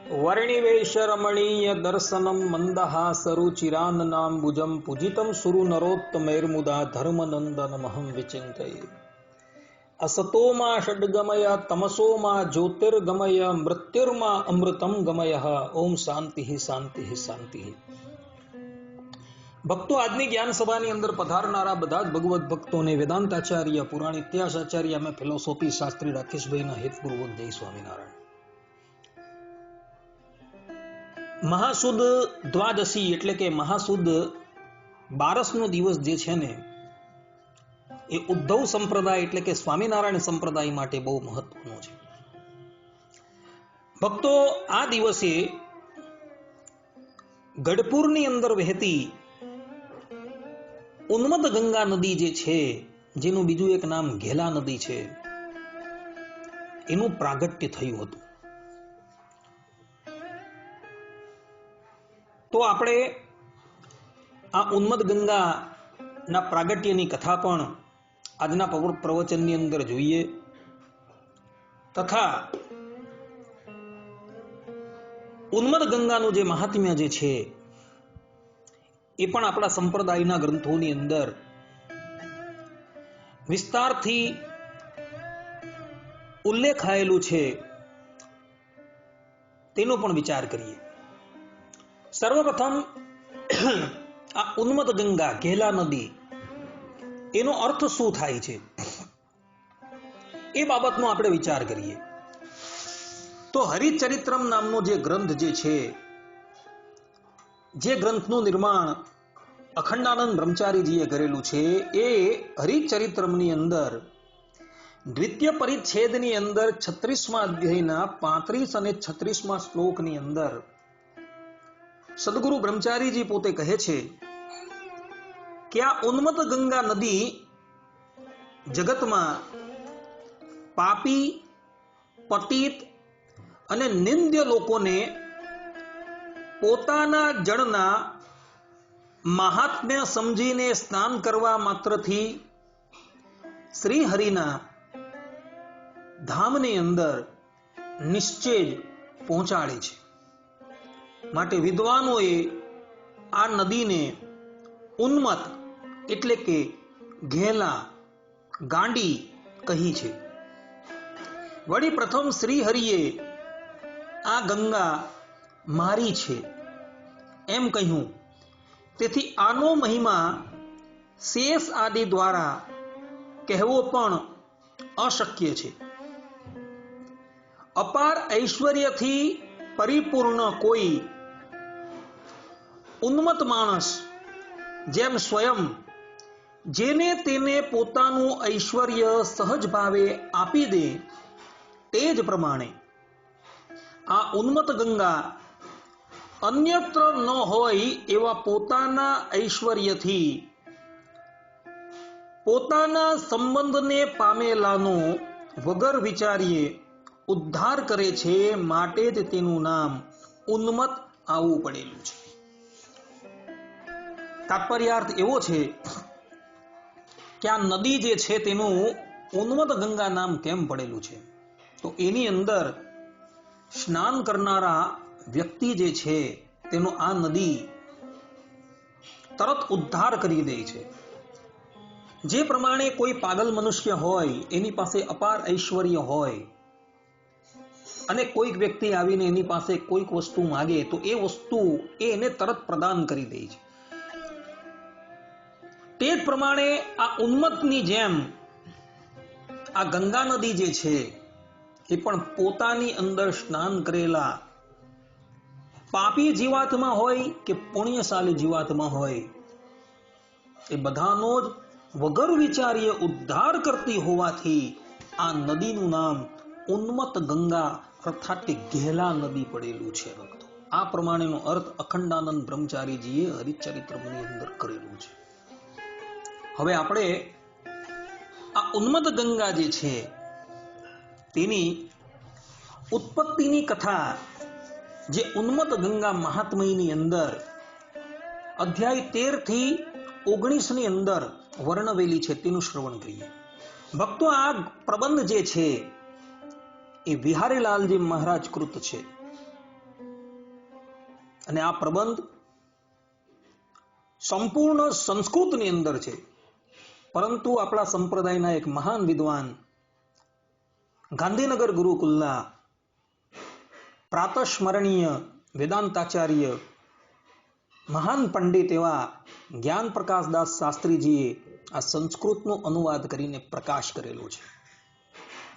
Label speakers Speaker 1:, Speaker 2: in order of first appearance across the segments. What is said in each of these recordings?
Speaker 1: वर्णिवेशरमणीय दर्शनम मंदहासरुचिराननाम्बुजं पूजितं सुरु नरोत्तमैर्मुदा धर्मनन्दनमहं विचिन्तये। असतो मा षड्गमय तमसो मा ज्योतिर्गमय मृत्युर्मा अमृतं गमय। ओम शांति शांति शांति। भक्तो આજની જ્ઞાન સભાની અંદર પધારનારા બધા જ ભગવત ભક્તોને વેદાંત આચાર્ય પુરાણ ઇતિહાસ આચાર્ય અમે ફિલોસોફી શાસ્ત્રી રાકેશભાઈના હેતપૂર્વક જય સ્વામિનારાયણ। મહાસુદ દ્વાદશી એટલે કે મહાસુદ 12નો દિવસ જે છે ને એ ઉદ્ધવ સંપ્રદાય એટલે કે સ્વામિનારાયણ સંપ્રદાય માટે બહુ મહત્વનો છે। ભક્તો આ દિવસે ગઢપુરની અંદર વહેતી ઉન્મદ ગંગા નદી જે છે, જેનું બીજું એક નામ ઘેલા નદી છે, એનું પ્રાગટ્ય થયું હતું। તો આપણે આ ઉન્મદ ગંગાના પ્રાગટ્યની કથા પણ આજના પ્રવચનની અંદર જોઈએ, તથા ઉન્મદ ગંગાનું જે મહાત્મ્ય જે છે એ પણ આપણા સંપ્રદાયના ગ્રંથોની અંદર વિસ્તારથી ઉલ્લેખાયેલું છે, તેનો પણ વિચાર કરીએ। સર્વપ્રથમ આ ઉન્મદ ગંગા ઘેલા નદી એનો અર્થ શું થાય છે એ બાબતનો આપણે વિચાર કરીએ। તો હરિચરિત્રમ નામનો જે ગ્રંથ જે છે, જે ગ્રંથનું નિર્માણ અખંડાનંદ બ્રહ્મચારીજીએ કરેલું છે, એ હરિચરિત્રમની અંદર દ્વિતીય પરિચ્છેદની અંદર 36મા અધ્યાયના 35 અને 36મા શ્લોકની અંદર સદગુરુ બ્રહ્મચારીજી પોતે કહે છે કે આ ઉન્મત ગંગા નદી જગતમાં પાપી, પતિત અને નિંદ્ય લોકોને પોતાના જળના મહાત્મ્ય સમજીને સ્નાન કરવા માત્રથી શ્રી હરિના ધામની અંદર નિશ્ચય પહોંચાડે છે। માટે વિદ્વાનોએ આ નદીને ઉન્મત એટલે કે ઘેલા, ગાંડી કહી છે। વળી પ્રથમ શ્રી હરિએ આ ગંગા મારી છે એમ કહ્યું, તેથી આનો મહિમા શેષ આદિ દ્વારા કહેવો પણ અશક્ય છે। અપાર ઐશ્વર્યથી પરિપૂર્ણ કોઈ ઉન્મત માણસ જેમ સ્વયં જેને તેને પોતાનું ઐશ્વર્ય સહજ ભાવે આપી દે, તે જ પ્રમાણે આ ઉન્મત ગંગા અન્યત્ર ન હોય એવા પોતાના ઐશ્વર્યથી પોતાના સંબંધને પામેલાનો વગર વિચારીએ ઉદ્ધાર કરે છે, માટે જ તેનું નામ ઉન્મત આવવું પડેલું છે। તાત્પર્યાર્થ એવો છે કે આ નદી જે છે તેનું ઉન્મત ગંગા નામ કેમ પડેલું છે, તો એની અંદર સ્નાન કરનારા વ્યક્તિ જે છે તેનો આ નદી તરત ઉદ્ધાર કરી દે છે। જે પ્રમાણે કોઈ પાગલ મનુષ્ય હોય, એની પાસે અપાર ઐશ્વર્ય હોય અને કોઈક વ્યક્તિ આવીને એની પાસે કોઈક વસ્તુ માગે તો એ વસ્તુ એને તરત પ્રદાન કરી દે છે, તે જ પ્રમાણે આ ઉન્મતની જેમ આ ગંગા નદી જે છે એ પણ પોતાની અંદર સ્નાન કરેલા પાપી જીવાત્મા હોય કે પુણ્યશાળી જીવાત્મા હોય, એ બધાનો જ વગર વિચારીએ ઉદ્ધાર કરતી હોવાથી આ નદીનું નામ ઉન્મત ગંગા અર્થાત કે ઘેલા નદી પડેલું છે। ભક્તો, આ પ્રમાણેનો અર્થ અખંડાનંદ બ્રહ્મચારીજીએ હરિચરિત્રની અંદર કરેલું છે। હવે આપણે આ ઉન્મત ગંગા જે છે તેની ઉત્પત્તિની કથા જે ઉન્મત ગંગા મહાત્મયની અંદર અધ્યાય 13 થી 19 ની અંદર વર્ણવેલી છે તેનું શ્રવણ કરીએ। ભક્તો, આ પ્રબંધ જે છે એ વિહારીલાલજી મહારાજ કૃત છે। અને આ પ્રબંધ સંપૂર્ણ સંસ્કૃતની અંદર છે, પરંતુ આપણા સંપ્રદાયના એક મહાન વિદ્વાન ગાંધીનગર ગુરુકુલના પ્રાતસ્મરણીય વેદાંતાચાર્ય મહાન પંડિત એવા જ્ઞાન પ્રકાશદાસ શાસ્ત્રીજીએ આ સંસ્કૃતનો અનુવાદ કરીને પ્રકાશ કરેલો છે.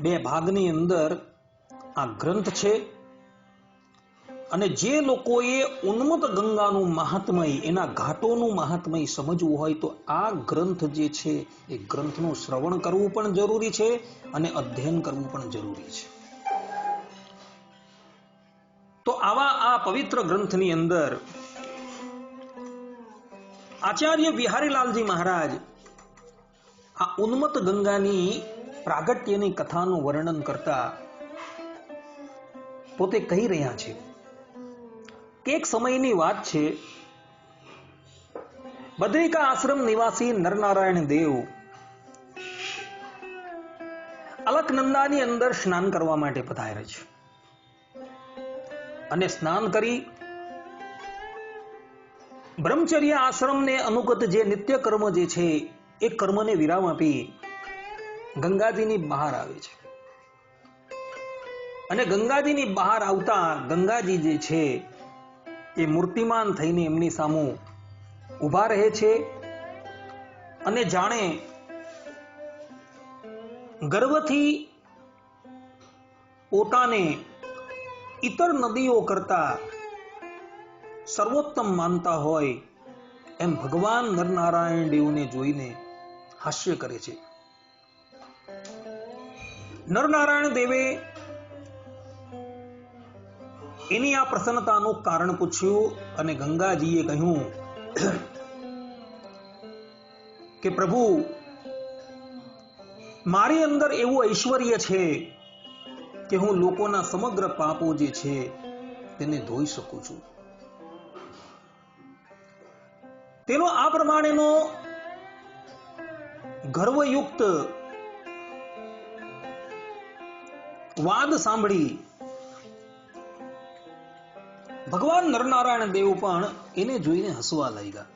Speaker 1: 2 ભાગની અંદર આ ગ્રંથ છે અને જે લોકોએ ઉન્મત્ત ગંગાનું મહાત્મય, એના ઘાટોનું મહાત્મય સમજવું હોય તો આ ગ્રંથ જે છે એ ગ્રંથનું શ્રવણ કરવું પણ જરૂરી છે અને અધ્યયન કરવું પણ જરૂરી છે. તો આવા આ પવિત્ર ગ્રંથની અંદર આચાર્ય બિહારીલાલજી મહારાજ આ ઉન્મત્ત ગંગાની પ્રાગટ્યની કથાનું વર્ણન કરતા પોતે કહી રહ્યા છે કે એક સમયની વાત છે, બદ્રિકા આશ્રમ નિવાસી નરનારાયણ દેવ અલકનંદાની અંદર સ્નાન કરવા માટે પધારે છે અને સ્નાન કરી બ્રહ્મચર્ય આશ્રમને અનુગત જે નિત્ય કર્મ જે છે એ કર્મને વિરામ આપી ગંગાજીની બહાર આવે છે અને ગંગાજીની બહાર આવતા ગંગાજી જે છે એ મૂર્તિમાન થઈને એમની સામે ઊભા રહે છે અને જાણે ગર્વથી પોતાને ઇતર નદીઓ કરતા સર્વોત્તમ માનતા હોય એમ ભગવાન નરનારાયણ દેવને જોઈને હાસ્ય કરે છે. નરનારાયણ દેવે એની આ પ્રસન્નતાનું કારણ પૂછ્યું અને ગંગાજીએ કહ્યું કે પ્રભુ, મારી અંદર એવું ઐશ્વર્ય છે કે હું લોકોના સમગ્ર પાપો જે છે તેને ધોઈ શકું છું. તેનો આ પ્રમાણેનો ગર્વયુક્ત વાદ સાંભળી ભગવાન નરનારાયણ દેવ પણ એને જોઈને હસવા લાગ્યા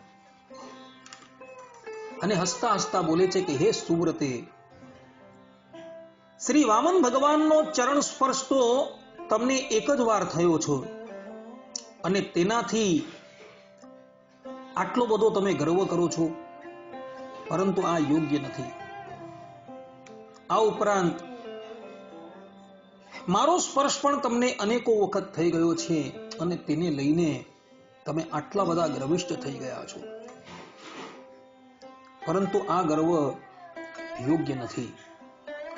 Speaker 1: અને હસતા હસતા બોલે છે કે હે સુવ્રતે, શ્રી વામન ભગવાનનો ચરણ સ્પર્શ તો તમને એક જ વાર થયો છો અને તેનાથી આટલો બધો તમે ગર્વ કરો છો, પરંતુ આ યોગ્ય નથી. આ ઉપરાંત મારો સ્પર્શ પણ તમને અનેકો વખત થઈ ગયો છે અને તેને લઈને તમે આટલા બધા ગર્વિષ્ઠ થઈ ગયા છો, પરંતુ આ ગર્વ યોગ્ય નથી.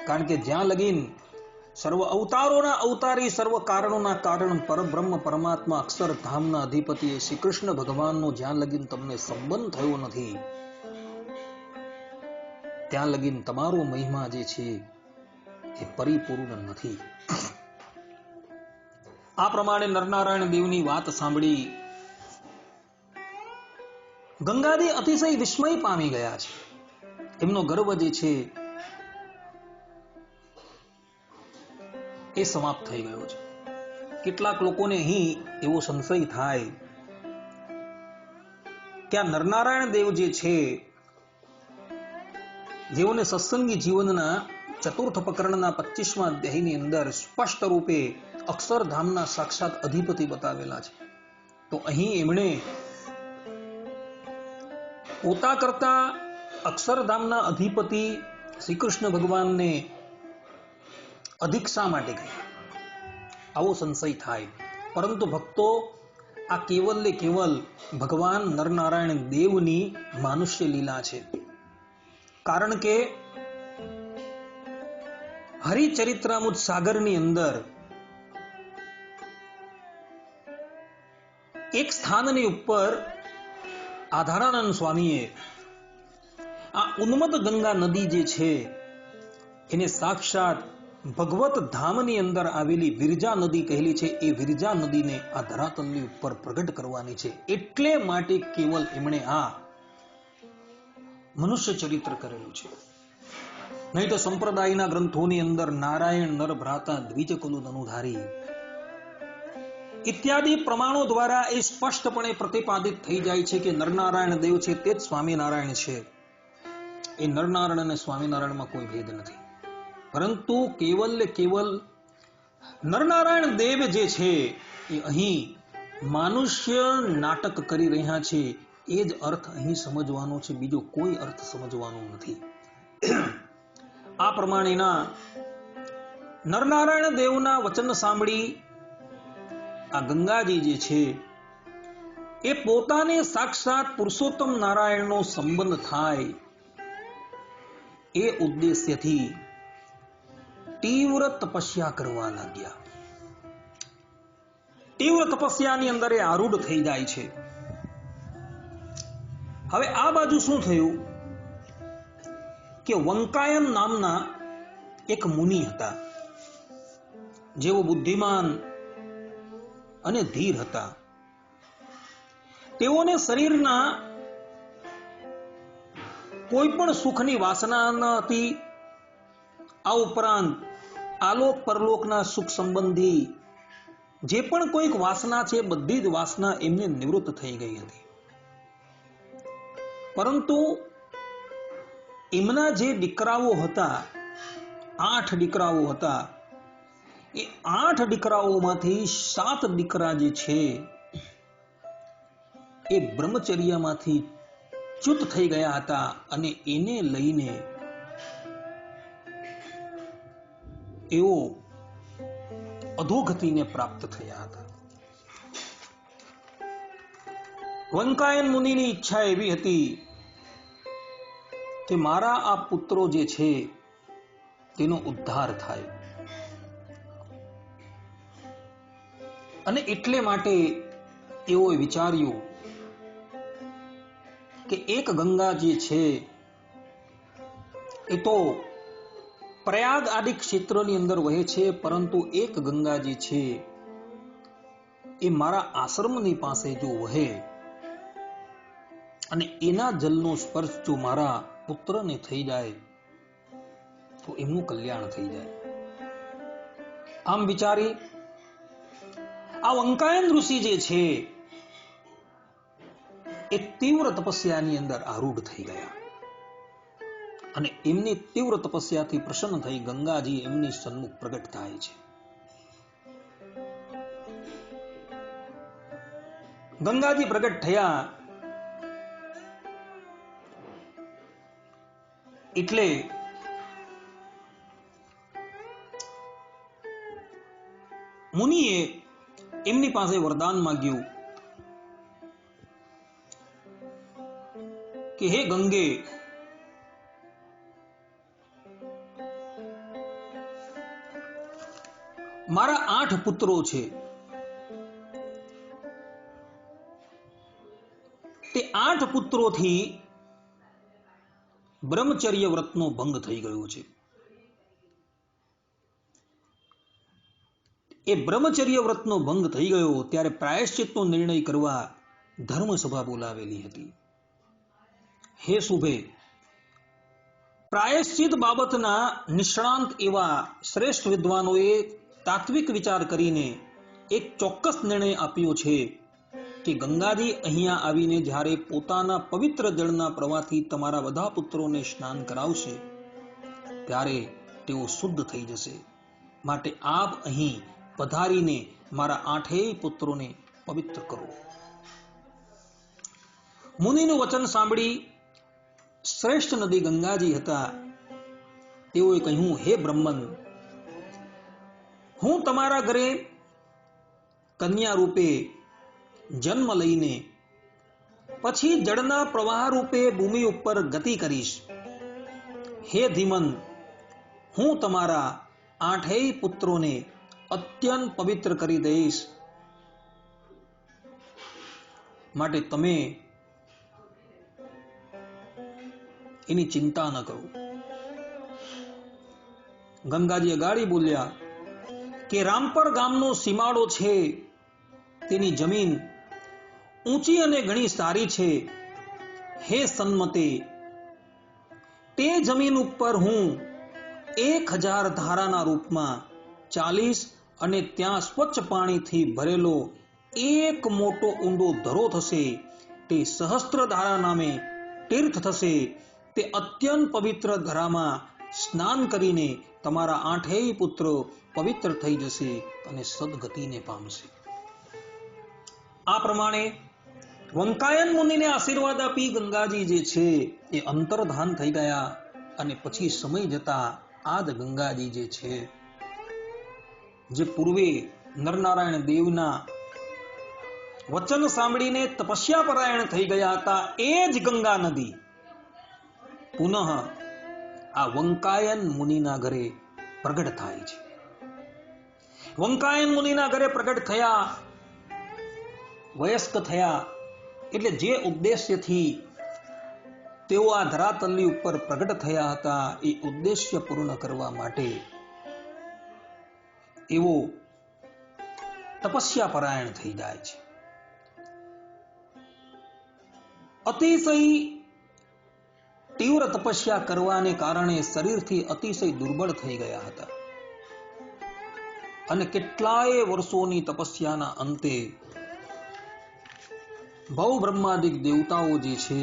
Speaker 1: કારણ કે જ્યાં લગીન સર્વ અવતારોના અવતારી, સર્વ કારણોના કારણ, પરબ્રહ્મ પરમાત્મા અક્ષરધામના અધિપતિ શ્રી કૃષ્ણ ભગવાનનો જ્યાં લગીન તમને સંબંધ થયો નથી, ત્યાં લગીન તમારો મહિમા જે છે એ પરિપૂર્ણ નથી. આ પ્રમાણે નરનારાયણ દેવની વાત સાંભળી ગંગાજી અતિશય વિસ્મય પામી ગયા છે. એમનો ગર્વ જે છે એ સમાપ્ત થઈ ગયો છે. કેટલાક લોકોને અહીં એવો સંશય થાય કે આ નરનારાયણ દેવ જે છે, જેઓને સત્સંગી જીવનના ચતુર્થ પ્રકરણના 25મા અધ્યાયની અંદર સ્પષ્ટ રૂપે અક્ષરધામના સાક્ષાત અધિપતિ બતાવેલા છે, તો અહીં એમણે પોતા કરતા અક્ષરધામના અધિપતિ શ્રી કૃષ્ણ ભગવાનને અધિક શા માટે ગયા? આવો સંશય થાય. પરંતુ ભક્તો, આ કેવલ ને કેવલ ભગવાન નરનારાયણ દેવની માનુષ્ય લીલા છે. કારણ કે હરિચરિત્રામૃત સાગરની અંદર એક સ્થાનની ઉપર આધારાનંદ સ્વામીએ આ ઉન્મત્ત ગંગા નદી જે છે એને સાક્ષાત ભગવત ધામની અંદર આવેલી વિરજા નદી કહેલી છે. એ વિરજા નદીને આ ધરાતલની ઉપર પ્રગટ કરવાની છે, એટલે માટે કેવલ એમણે આ મનુષ્ય ચરિત્ર કરેલું છે. નહીં તો સંપ્રદાયના ગ્રંથોની અંદર નારાયણ નર ભ્રાતા દ્વિજ કુલુ ધનુધારી ઇત્યાદિ પ્રમાણો દ્વારા એ સ્પષ્ટપણે પ્રતિપાદિત થઈ જાય છે કે નરનારાયણ દેવ છે તે જ સ્વામિનારાયણ છે. એ નરનારાયણ અને સ્વામિનારાયણમાં કોઈ ભેદ નથી, પરંતુ કેવલ ને કેવલ નરનારાયણ દેવ જે છે એ અહીં માનુષ્ય નાટક કરી રહ્યા છે એ જ અર્થ અહીં સમજવાનો છે, બીજો કોઈ અર્થ સમજવાનો નથી. આ પ્રમાણેના નરનારાયણ દેવના વચન સાંભળી આ ગંગાજી જે છે એ પોતાને સાક્ષાત પુરુષોત્તમ નારાયણનો સંબંધ થાય એ ઉદ્દેશ્યથી તીવ્ર તપસ્યા કરવા લાગ્યા. તીવ્ર તપસ્યાની અંદર એ આરૂઢ થઈ જાય છે. હવે આ બાજુ શું થયું કે વંકાયન નામના એક મુનિ હતા, જેઓ બુદ્ધિમાન અને ધીર હતા. તેઓને શરીરના કોઈ પણ સુખની વાસના ન હતી. આ ઉપરાંત આલોક પરલોકના સુખ સંબંધી જે પણ કોઈક વાસના છે બધી જ વાસના એમને નિવૃત્ત થઈ ગઈ હતી. પરંતુ એમના જે દીકરાઓ હતા, 8 દીકરાઓ હતા, એ 8 દીકરાઓમાંથી 7 દીકરા જે છે એ બ્રહ્મચર્યમાંથી ચ્યુત થઈ ગયા હતા અને એને લઈને એઓ અધોગતિને પ્રાપ્ત થયા હતા. વંકાયન મુનિની ઈચ્છા એવી હતી કે મારા આ પુત્રો જે છે તેનો ઉદ્ધાર થાય, અને એટલે માટે એઓએ વિચાર્યું કે એક ગંગા જે છે એ તો પ્રયાગ આદિ ક્ષેત્રની અંદર વહે છે, પરંતુ એક ગંગા જે છે એ મારા આશ્રમની પાસે જો વહે અને એના જલનો સ્પર્શ જો મારા પુત્રને થઈ જાય તો એમનું કલ્યાણ થઈ જાય. આમ વિચારી આ વંકાયન ઋષિ જે છે એ તીવ્ર તપસ્યાની અંદર આરૂઢ થઈ ગયા અને એમની તીવ્ર તપસ્યાથી પ્રસન્ન થઈ ગંગાજી એમની સન્મુખ પ્રગટ થાય છે. ગંગાજી પ્રગટ થયા એટલે મુનિએ એમની પાસે વરદાન માંગ્યું કે હે ગંગે, મારા 8 પુત્રો છે, તે 8 પુત્રોથી બ્રહ્મચર્ય વ્રતનો ભંગ થઈ ગયો છે. એ બ્રહ્મચર્ય વ્રતનો ભંગ થઈ ગયો ત્યારે પ્રાયશ્ચિતનો નિર્ણય કરવા ધર્મસભા બોલાવેલી હતી. હે શુભે, પ્રાયશ્ચિત બાબતના નિષ્ણાંત એવા શ્રેષ્ઠ વિદ્વાનોએ તાત્વિક વિચાર કરીને એક ચોક્કસ નિર્ણય આપ્યો છે કે ગંગાજી અહીંયા આવીને જ્યારે પોતાના પવિત્ર જળના પ્રવાહથી તમારા બધા પુત્રોને સ્નાન કરાવશે ત્યારે તેઓ શુદ્ધ થઈ જશે. માટે આપ અહીં પધારીને મારા 8 પુત્રોને પવિત્ર કરો. મુનિનું વચન સાંભળી શ્રેષ્ઠ નદી ગંગાજી હતા, તેઓએ કહ્યું, હે બ્રહ્મન, હું તમારા ઘરે કન્યા રૂપે જન્મ લઈને પછી જળના પ્રવાહ રૂપે ભૂમિ ઉપર ગતિ કરીશ. હે ધીમન, હું તમારા 8 પુત્રોને અત્યંત પવિત્ર કરી દઈશ, માટે તમે એની ચિંતા ન કરો. ગંગાજી અગાડી બોલ્યા કે રામપર ગામનો સીમાડો છે, તેની જમીન ઊંચી અને ઘણી સારી છે. હે સન્મતે, તે જમીન ઉપર હું 1000 ધારાના રૂપમાં 40 અને ત્યાં સ્વચ્છ પાણીથી ભરેલો એક મોટો ઊંડો ધરો થશે. તે સહસ્ત્રધારા નામે તીર્થ થશે. તે અત્યંત પવિત્ર ધરામાં સ્નાન કરીને તમારા 8 પુત્રો પવિત્ર થઈ જશે અને સદગતિને પામશે. આ પ્રમાણે વંકાયન મુનિને આશીર્વાદ આપી ગંગાજી જે છે એ અંતર્ધાન થઈ ગયા. અને પછી સમય જતા આ જ ગંગાજી જે છે, જે પૂર્વે નરનારાયણ દેવના વચન સાંભળીને તપસ્યા પરાયણ થઈ ગયા હતા, એ જ ગંગા નદી પુનઃ આ વંકાયન મુનિના ઘરે પ્રગટ થાય છે. વંકાયન મુનિના ઘરે પ્રગટ થયા, વયસ્ક થયા, એટલે જે ઉદ્દેશ્યથી તેઓ આ ધરાતલની ઉપર પ્રગટ થયા હતા એ ઉદ્દેશ્ય પૂર્ણ કરવા માટે એવો તપસ્યા પરાયણ થઈ જાય છે. અતિશય તીવ્ર તપસ્યા કરવાને કારણે શરીરથી અતિશય દુર્બળ થઈ ગયા હતા અને કેટલાય વર્ષોની તપસ્યાના અંતે ભવ બ્રહ્માદિક દેવતાઓ જે છે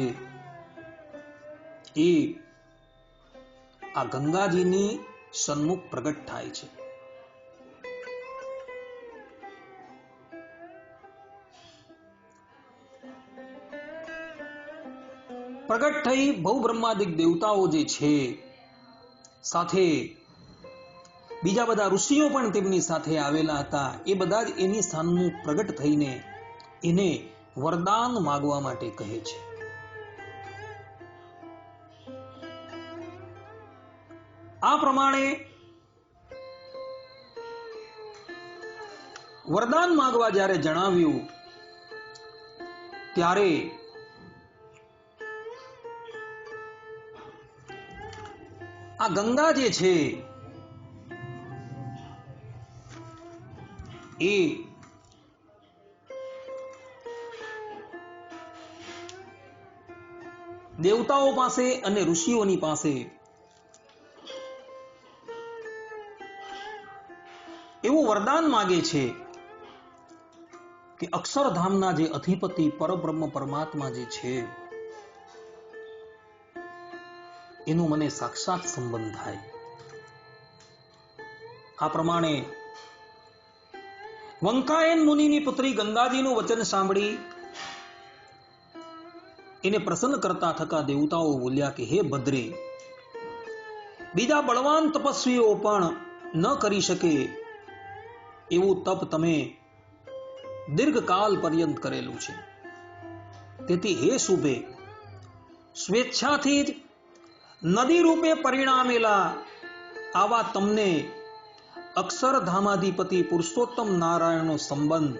Speaker 1: એ આ ગંગાજીની સન્મુખ પ્રગટ થાય છે. પ્રગટ થઈ ભવ બ્રહ્માદિક દેવતાઓ જે છે, સાથે બીજા બધા ઋષિઓ પણ તેમની સાથે આવેલા હતા. એ બધા જ એની સન્મુખ પ્રગટ થઈને એને વરદાન માંગવા માટે કહે છે. આ પ્રમાણે વરદાન માંગવા જ્યારે જણાવ્યું ત્યારે આ ગંગા જે છે એ દેવતાઓ પાસે અને ઋષિઓની પાસે એવું વરદાન માગે છે કે અક્ષરધામના જે અધિપતિ પરબ્રહ્મ પરમાત્મા જે છે એનો મને સાક્ષાત સંબંધ થાય. આ પ્રમાણે વંકાયન મુનિની પુત્રી ગંગાજીનું વચન સાંભળી એને પ્રસન્ન કરતા થકા દેવતાઓ બોલ્યા કે હે ભદ્રે, બીજા બળવાન તપસ્વીઓ પણ ન કરી શકે એવું તપ તમે દીર્ઘકાલ પર્યંત કરેલું છે. તેથી હે શુભે, સ્વેચ્છાથી જ નદી રૂપે પરિણામેલા આવા તમને અક્ષરધામાધિપતિ પુરુષોત્તમ નારાયણનો સંબંધ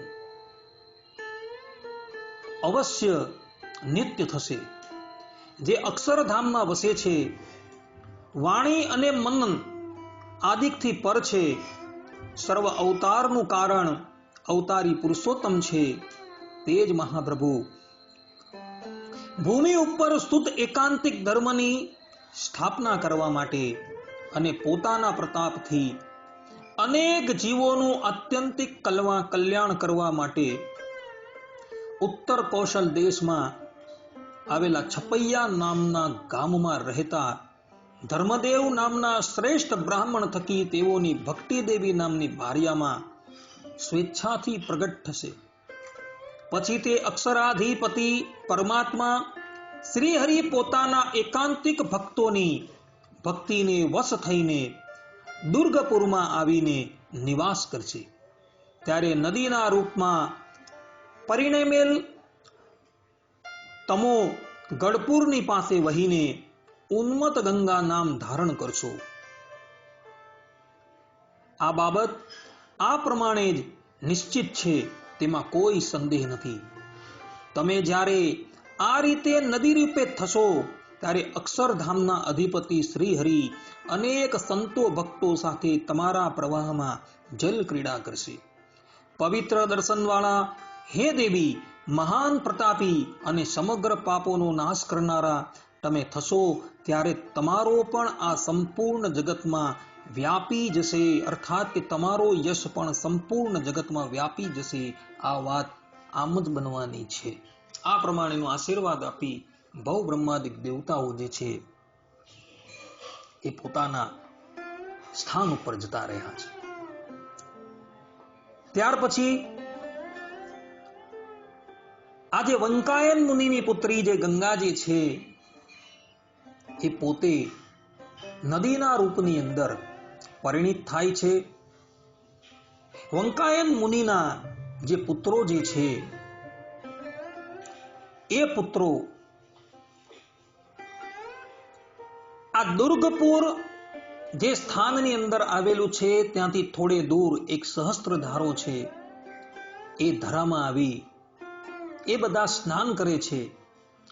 Speaker 1: અવશ્ય નિત્ય થશે. જે અક્ષરધામમાં વસે છે, વાણી અને મનન આદિકથી પર છે, સર્વ અવતારનું કારણ અવતારી પુરુષોત્તમ છે, તે જ મહાપ્રભુ ભૂમિ ઉપર સ્તુત એકાંતિક ધર્મની સ્થાપના કરવા માટે અને પોતાના પ્રતાપથી અનેક જીવોનું આત્યંતિક કલ્યાણ કરવા માટે ઉત્તર કૌશલ દેશમાં આવેલા છપૈયા નામના ગામમાં રહેતા ધર્મદેવ નામના શ્રેષ્ઠ બ્રાહ્મણ થકી તેઓની ભક્તિ દેવી નામની ભાર્યામાં સ્વેચ્છાથી પ્રગટ થશે. પછી તે અક્ષરાધિપતિ પરમાત્મા શ્રી હરિ પોતાના એકાંતિક ભક્તોની ભક્તિને વશ થઈને દુર્ગપુરમાં આવીને નિવાસ કરશે. ત્યારે નદીના રૂપમાં પરિણમેલ તમો ગઢપુરની પાસે વહીને ઉન્મત ગંગા નામ ધારણ કરશો. આ બાબત આ પ્રમાણે જ નિશ્ચિત છે, તેમાં કોઈ સંદેહ નથી. તમે જ્યારે આ રીતે નદી રૂપે થશો ત્યારે અક્ષરધામના અધિપતિ શ્રી હરિ અનેક સંતો ભક્તો સાથે તમારા પ્રવાહમાં જલ ક્રીડા કરશે. પવિત્ર દર્શનવાળા હે દેવી, મહાન પ્રતાપી અને સમગ્ર પાપોનો નાશ કરનારા તમે થશો ત્યારે તમારો પણ આ સંપૂર્ણ જગતમાં વ્યાપી જશે, અર્થાત કે તમારો યશ પણ સંપૂર્ણ જગતમાં વ્યાપી જશે. આ વાત આમ જ બનવાની છે. આ પ્રમાણેનો આશીર્વાદ આપી ભવ બ્રહ્માદિક દેવતાઓ જે છે એ પોતાના સ્થાન ઉપર જતા રહ્યા છે. ત્યાર પછી આજે વંકાયન મુનિની પુત્રી જે ગંગાજી છે એ પોતે નદીના રૂપની અંદર પરિણિત થાય છે. વંકાયન મુનિના જે પુત્રો જે છે એ પુત્રો આ દુર્ગપુર જે સ્થાનની અંદર આવેલું છે ત્યાંથી થોડે દૂર એક સહસ્ત્ર ધારો છે, એ ધરામાં આવી એ બધા સ્નાન કરે છે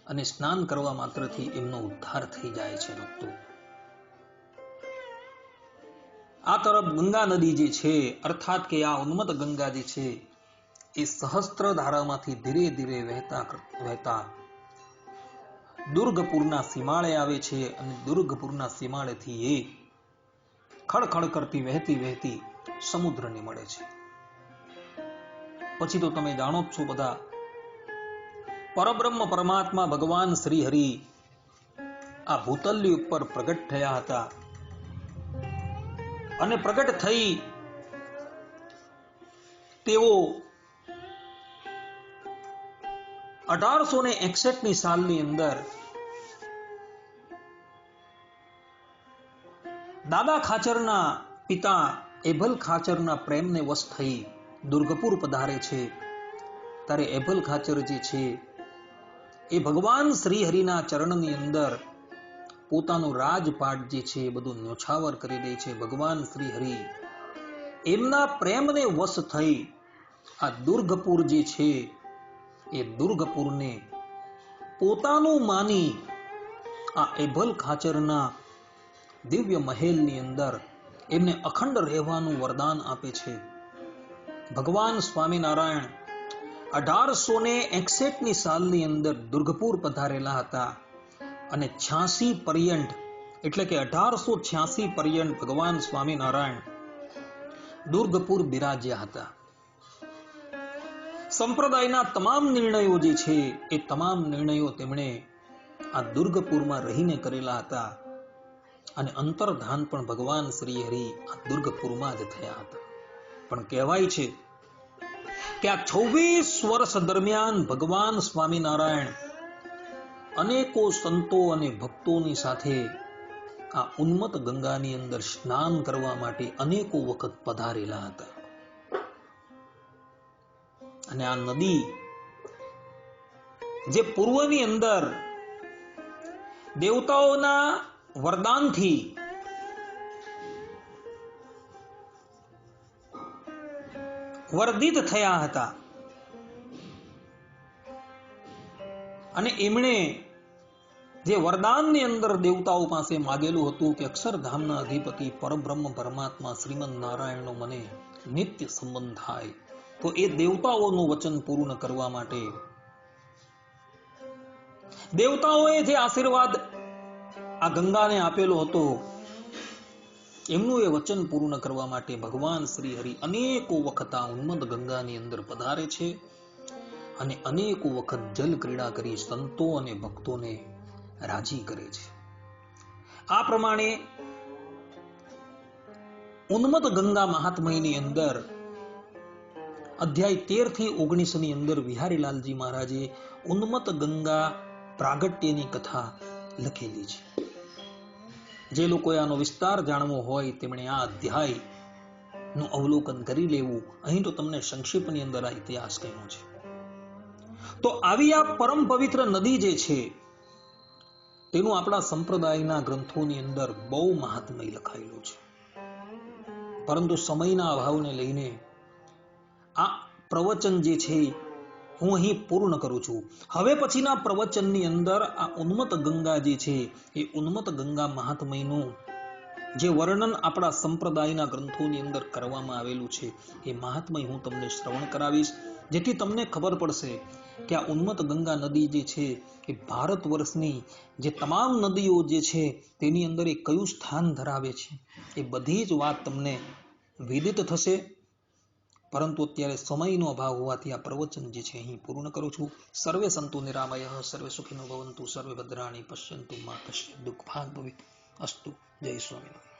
Speaker 1: અને સ્નાન કરવા માત્રથી એમનો ઉદ્ધાર થઈ જાય છે. ભક્તો, આ તરફ ગંગા નદી જે છે અર્થાત કે આ ઉન્મત્ત ગંગા જે છે એ સહસ્ત્ર ધારામાંથી ધીરે ધીરે વહેતા દુર્ગપુરના સીમાડે આવે છે અને દુર્ગપુરના સીમાડેથી એ ખડખડ કરતી વહેતી વહેતી સમુદ્રને મળે છે. પછી તો તમે જાણો જ છો બધા, પરબ્રહ્મ પરમાત્મા ભગવાન શ્રી હરિ આ ભૂતલ્ય ઉપર પ્રગટ થયા હતા અને પ્રગટ થઈ તેઓ 1861 સાલની અંદર દાદા ખાચરના પિતા એભલ ખાચરના પ્રેમને વશ થઈ દુર્ગપુર પધારે છે. ત્યારે એભલ ખાચર જે છે એ ભગવાન શ્રી હરિના ચરણની અંદર પોતાનું રાજપાટ જે છે બધું ન્યોછાવર કરી દે છે. ભગવાન શ્રી હરિ એમના પ્રેમને વશ થઈ આ દુર્ગપુર જે છે એ દુર્ગપુરને પોતાનું માની આ એભલ ખાચરના દિવ્ય મહેલની અંદર એમને અખંડ રહેવાનું વરદાન આપે છે. ભગવાન સ્વામિનારાયણ 1861 સાલની અંદર દુર્ગપુર પધારેલા હતા અને 86 પર્યંત એટલે કે 1886 પર્યંત ભગવાન સ્વામિનારાયણ દુર્ગપુર બિરાજ્યા હતા. સંપ્રદાયના તમામ નિર્ણયો જે છે એ તમામ નિર્ણયો તેમણે આ દુર્ગપુરમાં રહીને કરેલા હતા અને અંતર્ધાન પણ ભગવાન શ્રી હરિ આ દુર્ગપુરમાં જ થયા હતા. પણ કહેવાય છે કે આ 26 વર્ષ દરમિયાન ભગવાન સ્વામિનારાયણ અનેકો સંતો અને ભક્તોની સાથે આ ઉન્મત્ત ગંગાની અંદર સ્નાન કરવા માટે અનેકો વખત પધારેલા હતા. અને આ નદી જે પૂર્વની અંદર દેવતાઓના વરદાનથી વર્ધિત થયા હતા અને એમણે જે વરદાનની અંદર દેવતાઓ પાસે માગેલું હતું કે અક્ષરધામના અધિપતિ પરબ્રહ્મ પરમાત્મા શ્રીમદ નારાયણનો મને નિત્ય સંબંધ થાય, તો એ દેવતાઓનું વચન પૂર્ણ કરવા માટે દેવતાઓએ જે આશીર્વાદ આ ગંગાને આપેલો હતો એમનું એ વચન પૂર્ણ કરવા માટે ભગવાન શ્રી હરિ અનેકો વખત આ ઉન્મત્ત ગંગાની અંદર પધારે છે અને અનેકો વખત જલ ક્રીડા કરી સંતો અને ભક્તોને રાજી કરે છે. આ પ્રમાણે ઉન્મત્ત ગંગા મહાત્મયની અંદર અધ્યાય 13 થી 19 ની અંદર વિહારીલાલજી મહારાજે ઉન્મત્ત ગંગા પ્રાગટ્યની કથા લખેલી છે. જે લોકોએ આનો વિસ્તાર જાણવો હોય તેમણે આ અધ્યાય નું અવલોકન કરી લેવું. અહીં તો તમને સંક્ષિપ્તની અંદર આ ઇતિહાસ કહ્યો છે. તો આવી આ પરમ પવિત્ર નદી જે છે તેનું આપણા સંપ્રદાયના ગ્રંથોની અંદર બહુ મહાત્મય લખાયેલું છે, પરંતુ સમયના અભાવને લઈને આ પ્રવચન જે છે હું અહીં પૂર્ણ કરું છું. હવે પછીના પ્રવચનની અંદર આ ઉન્મત્ત ગંગા જે છે એ ઉન્મત્ત ગંગા મહાત્મયનું જે વર્ણન આપણા સંપ્રદાયના ગ્રંથોની અંદર કરવામાં આવેલું છે એ મહાત્મય હું તમને શ્રવણ કરાવીશ, જેથી તમને ખબર પડશે કે આ ઉન્મત્ત ગંગા નદી જે છે એ ભારત વર્ષની જે તમામ નદીઓ જે છે તેની અંદર એ કયું સ્થાન ધરાવે છે એ બધી જ વાત તમને વિદિત થશે. પરંતુ અત્યારે સમયનો અભાવ હોવાથી આ પ્રવચન જે છે અહીં પૂર્ણ કરું છું. સર્વે સંતુ નિરામયઃ, સર્વે સુખિનો ભવંતુ, સર્વે ભદ્રાણી પશ્યન્તુ મા કશ્ચિત દુઃખભાગ ભવેત. અસ્તુ. જય સ્વામિનારાયણ.